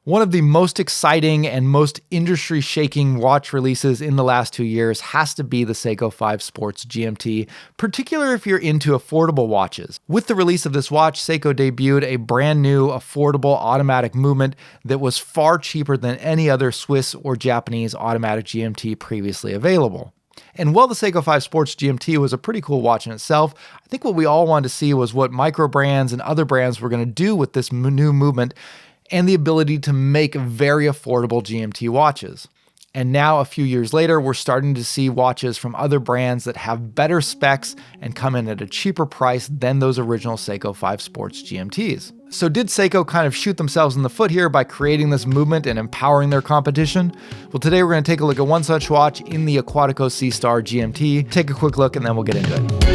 One of the most exciting and most industry-shaking watch releases in the last 2 years has to be the Seiko 5 Sports GMT, particularly if you're into affordable watches. With the release of this watch, Seiko debuted a brand new, affordable automatic movement that was far cheaper than any other Swiss or Japanese automatic GMT previously available. And while the Seiko 5 Sports GMT was a pretty cool watch in itself, I think what we all wanted to see was what micro brands and other brands were going to do with this new movement and the ability to make very affordable GMT watches. And now, a few years later, we're starting to see watches from other brands that have better specs and come in at a cheaper price than those original Seiko 5 Sports GMTs. So did Seiko kind of shoot themselves in the foot here by creating this movement and empowering their competition? Well, today we're going to take a look at one such watch in the Aquatico Sea Star GMT. Take a quick look and then we'll get into it.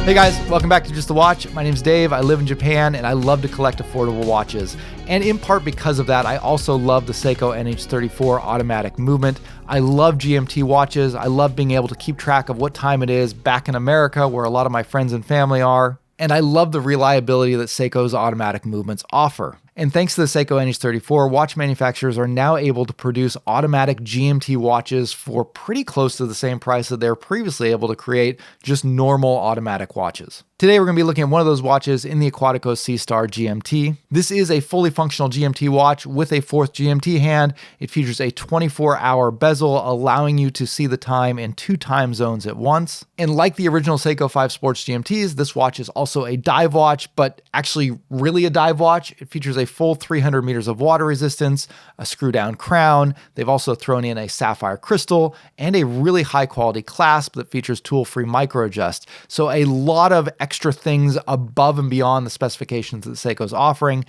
Hey guys, welcome back to Just the Watch. My name's Dave, I live in Japan, and I love to collect affordable watches. And in part because of that, I also love the Seiko NH34 automatic movement. I love GMT watches. I love being able to keep track of what time it is back in America, where a lot of my friends and family are. And I love the reliability that Seiko's automatic movements offer. And thanks to the Seiko NH34, watch manufacturers are now able to produce automatic GMT watches for pretty close to the same price that they were previously able to create just normal automatic watches. Today, we're going to be looking at one of those watches in the Aquatico Sea Star GMT. This is a fully functional GMT watch with a fourth GMT hand. It features a 24-hour bezel, allowing you to see the time in 2 time zones at once. And like the original Seiko 5 Sports GMTs, this watch is also a dive watch, but actually really a dive watch. It features a full 300 meters of water resistance, a screw-down crown. They've also thrown in a sapphire crystal and a really high-quality clasp that features tool-free micro-adjust. So a lot of extra things above and beyond the specifications that Seiko's offering.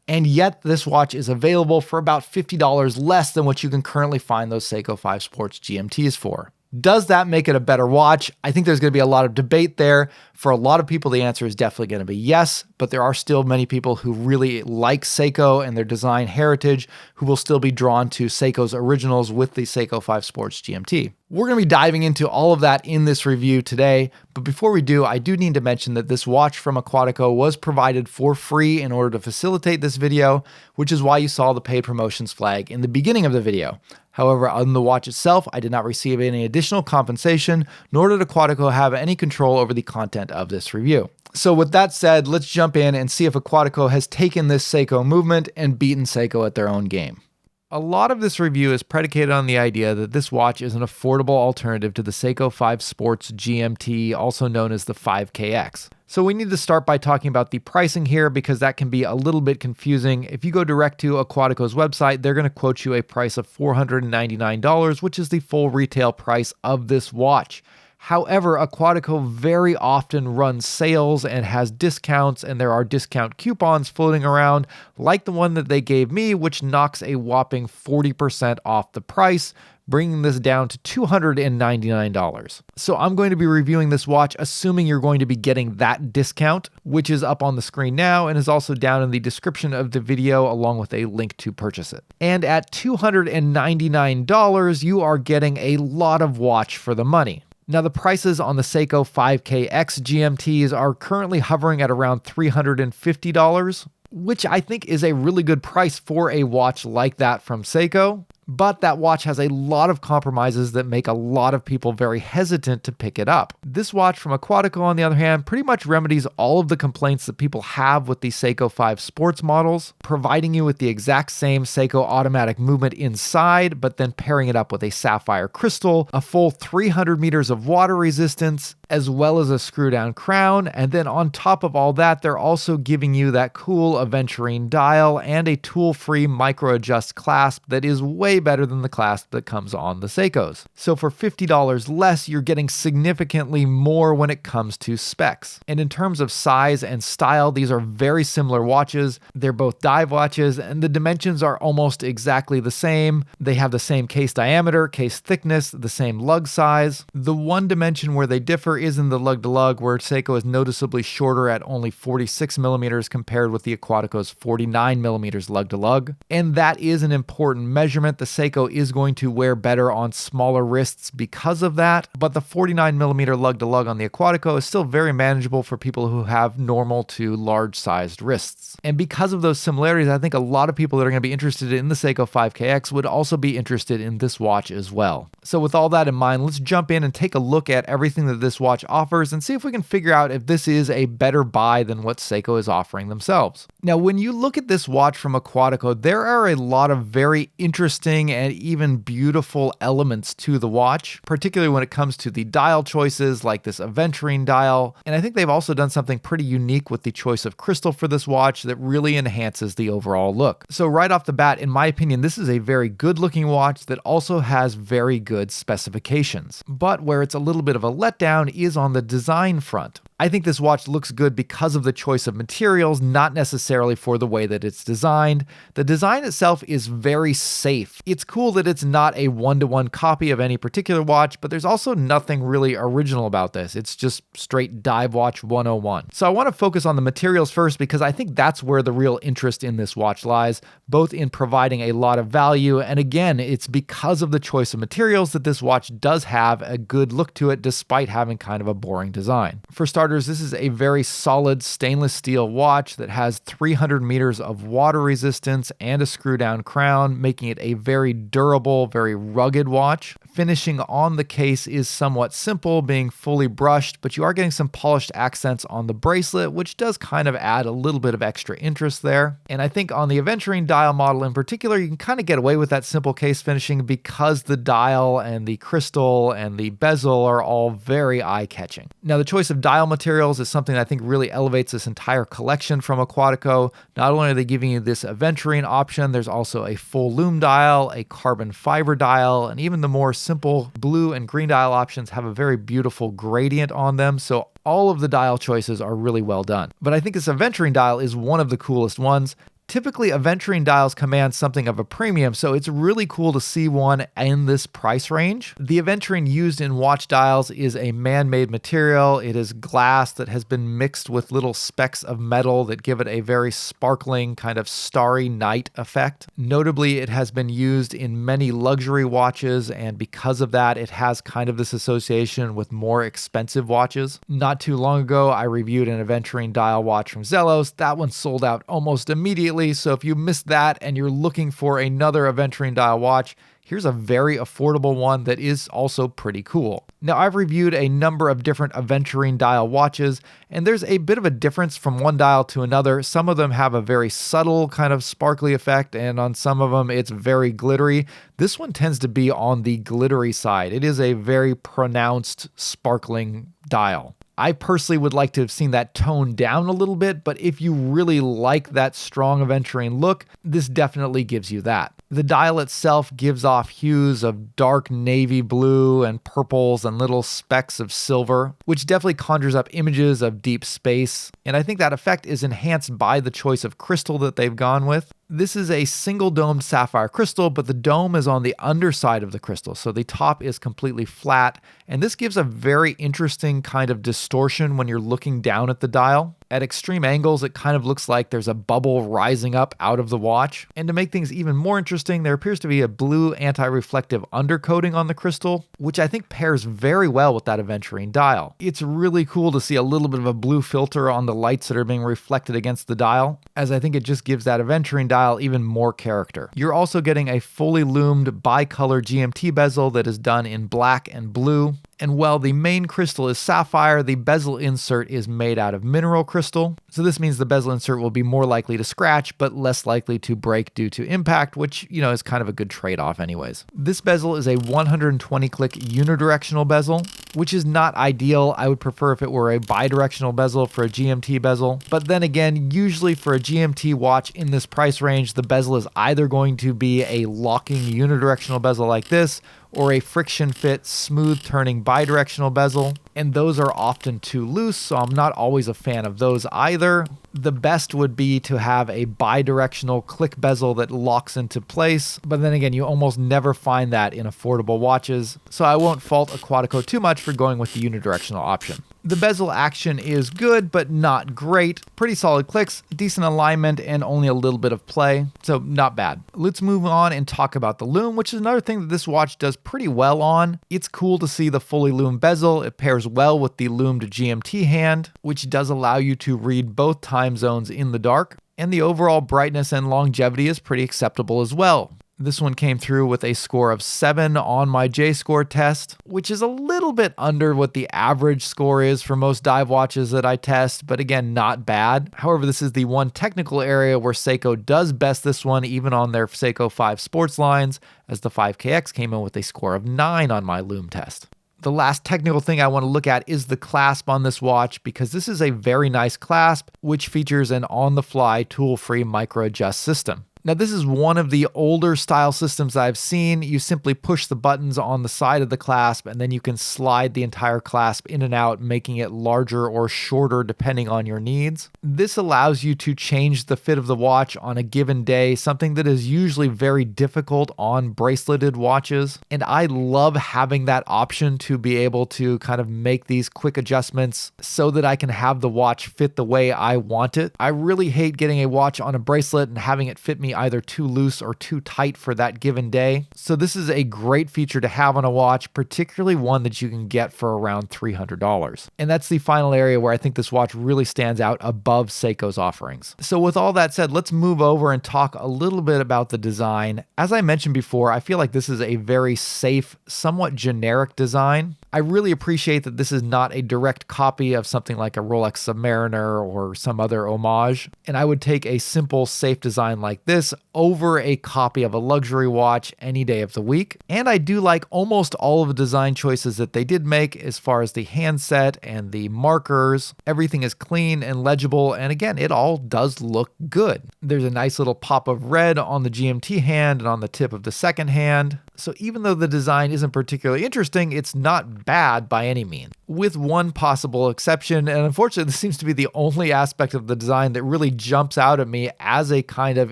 And yet this watch is available for about $50 less than what you can currently find those Seiko 5 Sports GMTs for. Does that make it a better watch? I think there's going to be a lot of debate there. For a lot of people, the answer is definitely going to be yes, but there are still many people who really like Seiko and their design heritage who will still be drawn to Seiko's originals with the Seiko 5 Sports GMT. We're going to be diving into all of that in this review today, but before we do, I do need to mention that this watch from Aquatico was provided for free in order to facilitate this video, which is why you saw the paid promotions flag in the beginning of the video. However, on the watch itself, I did not receive any additional compensation, nor did Aquatico have any control over the content of this review. So with that said, let's jump in and see if Aquatico has taken this Seiko movement and beaten Seiko at their own game. A lot of this review is predicated on the idea that this watch is an affordable alternative to the Seiko 5 Sports GMT, also known as the 5KX. So we need to start by talking about the pricing here because that can be a little bit confusing. If you go direct to Aquatico's website, they're going to quote you a price of $499, which is the full retail price of this watch. However, Aquatico very often runs sales and has discounts, and there are discount coupons floating around, like the one that they gave me, which knocks a whopping 40% off the price, bringing this down to $299. So I'm going to be reviewing this watch, assuming you're going to be getting that discount, which is up on the screen now and is also down in the description of the video, along with a link to purchase it. And at $299, you are getting a lot of watch for the money. Now, the prices on the Seiko 5KX GMTs are currently hovering at around $350, which I think is a really good price for a watch like that from Seiko. But that watch has a lot of compromises that make a lot of people very hesitant to pick it up. This watch from Aquatico, on the other hand, pretty much remedies all of the complaints that people have with the Seiko 5 Sports models, providing you with the exact same Seiko automatic movement inside, but then pairing it up with a sapphire crystal, a full 300 meters of water resistance, as well as a screw-down crown. And then on top of all that, they're also giving you that cool aventurine dial and a tool-free micro-adjust clasp that is way way better than the clasp that comes on the Seikos. So for $50 less, you're getting significantly more when it comes to specs. And in terms of size and style, these are very similar watches. They're both dive watches, and the dimensions are almost exactly the same. They have the same case diameter, case thickness, the same lug size. The one dimension where they differ is in the lug to lug, where Seiko is noticeably shorter at only 46 millimeters compared with the Aquatico's 49 millimeters lug to lug. And that is an important measurement. The Seiko is going to wear better on smaller wrists because of that, but the 49 millimeter lug to lug on the Aquatico is still very manageable for people who have normal to large sized wrists. And because of those similarities, I think a lot of people that are going to be interested in the Seiko 5KX would also be interested in this watch as well. So with all that in mind, let's jump in and take a look at everything that this watch offers and see if we can figure out if this is a better buy than what Seiko is offering themselves. Now, when you look at this watch from Aquatico, there are a lot of very interesting and even beautiful elements to the watch, particularly when it comes to the dial choices like this aventurine dial. And I think they've also done something pretty unique with the choice of crystal for this watch that really enhances the overall look. So right off the bat, in my opinion, this is a very good looking watch that also has very good specifications. But where it's a little bit of a letdown is on the design front. I think this watch looks good because of the choice of materials, not necessarily for the way that it's designed. The design itself is very safe. It's cool that it's not a one-to-one copy of any particular watch, but there's also nothing really original about this. It's just straight dive watch 101. So I want to focus on the materials first because I think that's where the real interest in this watch lies, both in providing a lot of value, and again, it's because of the choice of materials that this watch does have a good look to it despite having kind of a boring design. For starters, this is a very solid stainless steel watch that has 300 meters of water resistance and a screw down crown, making it a very durable, very rugged watch. Finishing on the case is somewhat simple, being fully brushed, but you are getting some polished accents on the bracelet, which does kind of add a little bit of extra interest there. And I think on the aventurine dial model in particular, you can kind of get away with that simple case finishing because the dial and the crystal and the bezel are all very eye-catching. Now, the choice of dial materials is something that I think really elevates this entire collection from Aquatico. Not only are they giving you this aventurine option, there's also a full lume dial, a carbon fiber dial, and even the more simple blue and green dial options have a very beautiful gradient on them. So all of the dial choices are really well done. But I think this aventurine dial is one of the coolest ones. Typically, aventurine dials command something of a premium, so it's really cool to see one in this price range. The aventurine used in watch dials is a man-made material. It is glass that has been mixed with little specks of metal that give it a very sparkling, kind of starry night effect. Notably, it has been used in many luxury watches, and because of that, it has kind of this association with more expensive watches. Not too long ago, I reviewed an aventurine dial watch from Zelos. That one sold out almost immediately. So if you missed that and you're looking for another aventurine dial watch, here's a very affordable one that is also pretty cool. Now, I've reviewed a number of different aventurine dial watches, and there's a bit of a difference from one dial to another. Some of them have a very subtle kind of sparkly effect, and on some of them it's very glittery. This one tends to be on the glittery side. It is a very pronounced sparkling dial. I personally would like to have seen that toned down a little bit, but if you really like that strong aventurine look, this definitely gives you that. The dial itself gives off hues of dark navy blue and purples and little specks of silver, which definitely conjures up images of deep space. And I think that effect is enhanced by the choice of crystal that they've gone with. This is a single domed sapphire crystal, but the dome is on the underside of the crystal, so the top is completely flat, and this gives a very interesting kind of distortion when you're looking down at the dial. At extreme angles, it kind of looks like there's a bubble rising up out of the watch. And to make things even more interesting, there appears to be a blue anti-reflective undercoating on the crystal, which I think pairs very well with that aventurine dial. It's really cool to see a little bit of a blue filter on the lights that are being reflected against the dial, as I think it just gives that aventurine dial even more character. You're also getting a fully lumed bicolor GMT bezel that is done in black and blue. And while the main crystal is sapphire, the bezel insert is made out of mineral crystal. So this means the bezel insert will be more likely to scratch, but less likely to break due to impact, which, you know, is kind of a good trade-off anyways. This bezel is a 120 click unidirectional bezel, which is not ideal. I would prefer if it were a bidirectional bezel for a GMT bezel. But then again, usually for a GMT watch in this price range, the bezel is either going to be a locking unidirectional bezel like this, or a friction fit, smooth turning bidirectional bezel. And those are often too loose, so I'm not always a fan of those either. The best would be to have a bidirectional click bezel that locks into place, but then again, you almost never find that in affordable watches, so I won't fault Aquatico too much for going with the unidirectional option. The bezel action is good, but not great. Pretty solid clicks, decent alignment, and only a little bit of play, so not bad. Let's move on and talk about the lume, which is another thing that this watch does pretty well on. It's cool to see the fully lumed bezel. It pairs well with the lumed GMT hand, which does allow you to read both time zones in the dark, and the overall brightness and longevity is pretty acceptable as well. This one came through with a score of 7 on my J-score test, which is a little bit under what the average score is for most dive watches that I test, but again, not bad. However, this is the one technical area where Seiko does best this one, even on their Seiko 5 sports lines, as the 5KX came in with a score of 9 on my lume test. The last technical thing I want to look at is the clasp on this watch, because this is a very nice clasp, which features an on-the-fly tool-free micro-adjust system. Now, this is one of the older style systems I've seen. You simply push the buttons on the side of the clasp, and then you can slide the entire clasp in and out, making it larger or shorter depending on your needs. This allows you to change the fit of the watch on a given day, something that is usually very difficult on braceleted watches. And I love having that option to be able to kind of make these quick adjustments so that I can have the watch fit the way I want it. I really hate getting a watch on a bracelet and having it fit me either too loose or too tight for that given day. So this is a great feature to have on a watch, particularly one that you can get for around $300. And that's the final area where I think this watch really stands out above Seiko's offerings. So with all that said, let's move over and talk a little bit about the design. As I mentioned before, I feel like this is a very safe, somewhat generic design. I really appreciate that this is not a direct copy of something like a Rolex Submariner or some other homage, and I would take a simple, safe design like this over a copy of a luxury watch any day of the week. And I do like almost all of the design choices that they did make as far as the handset and the markers. Everything is clean and legible, and again, it all does look good. There's a nice little pop of red on the GMT hand and on the tip of the second hand. So even though the design isn't particularly interesting, it's not bad by any means. With one possible exception, and unfortunately this seems to be the only aspect of the design that really jumps out at me as a kind of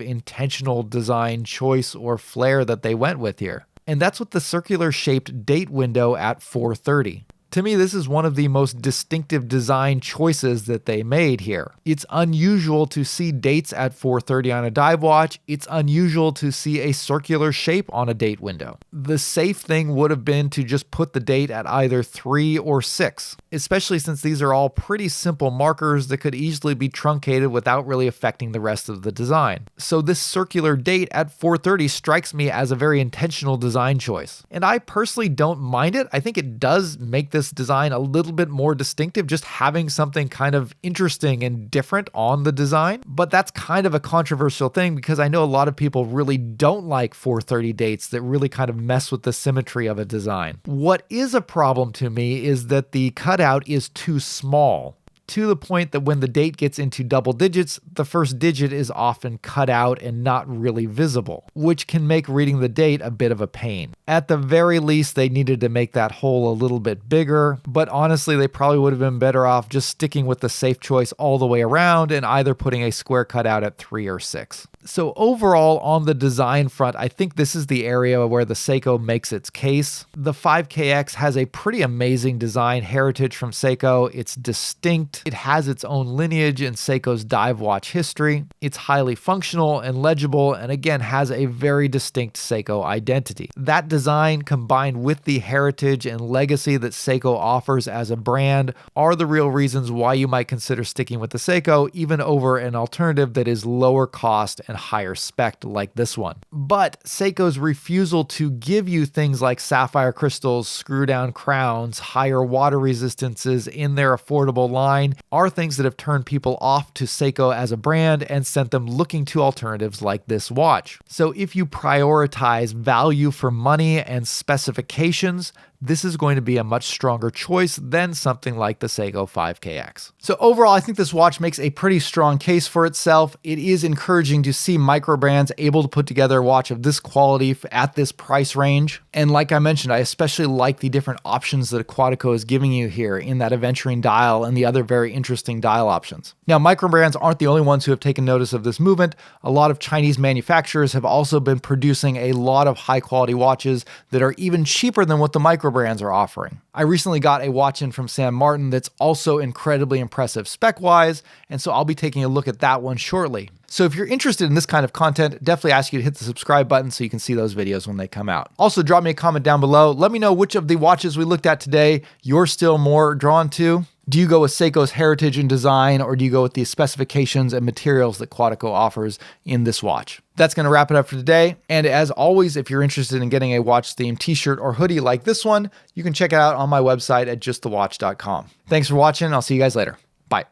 intentional design choice or flair that they went with here. And that's with the circular shaped date window at 4:30. To me, this is one of the most distinctive design choices that they made here. It's unusual to see dates at 4:30 on a dive watch. It's unusual to see a circular shape on a date window. The safe thing would have been to just put the date at either 3 or 6, especially since these are all pretty simple markers that could easily be truncated without really affecting the rest of the design. So this circular date at 4:30 strikes me as a very intentional design choice. And I personally don't mind it. I think it does make this design a little bit more distinctive, just having something kind of interesting and different on the design. But that's kind of a controversial thing, because I know a lot of people really don't like 4:30 dates that really kind of mess with the symmetry of a design. What is a problem to me is that the cutout is too small, to the point that when the date gets into double digits, the first digit is often cut out and not really visible, which can make reading the date a bit of a pain. At the very least, they needed to make that hole a little bit bigger, but honestly, they probably would have been better off just sticking with the safe choice all the way around and either putting a square cutout at 3 or 6. So overall, on the design front, I think this is the area where the Seiko makes its case. The 5KX has a pretty amazing design heritage from Seiko. It's distinct. It has its own lineage in Seiko's dive watch history. It's highly functional and legible, and again, has a very distinct Seiko identity. That design, combined with the heritage and legacy that Seiko offers as a brand, are the real reasons why you might consider sticking with the Seiko, even over an alternative that is lower cost and higher spec like this one. But Seiko's refusal to give you things like sapphire crystals, screw down crowns, higher water resistances in their affordable line are things that have turned people off to Seiko as a brand and sent them looking to alternatives like this watch. So if you prioritize value for money and specifications, this is going to be a much stronger choice than something like the Seiko 5KX. So overall, I think this watch makes a pretty strong case for itself. It is encouraging to see micro brands able to put together a watch of this quality at this price range. And like I mentioned, I especially like the different options that Aquatico is giving you here in that aventurine dial and the other very interesting dial options. Now, micro brands aren't the only ones who have taken notice of this movement. A lot of Chinese manufacturers have also been producing a lot of high quality watches that are even cheaper than what the micro brands are offering. I recently got a watch in from Sam Martin that's also incredibly impressive spec-wise, and so I'll be taking a look at that one shortly. So if you're interested in this kind of content, definitely ask you to hit the subscribe button so you can see those videos when they come out. Also, drop me a comment down below. Let me know which of the watches we looked at today you're still more drawn to. Do you go with Seiko's heritage and design, or do you go with the specifications and materials that Aquatico offers in this watch? That's going to wrap it up for today. And as always, if you're interested in getting a watch themed t-shirt or hoodie like this one, you can check it out on my website at justthewatch.com. Thanks for watching. I'll see you guys later. Bye.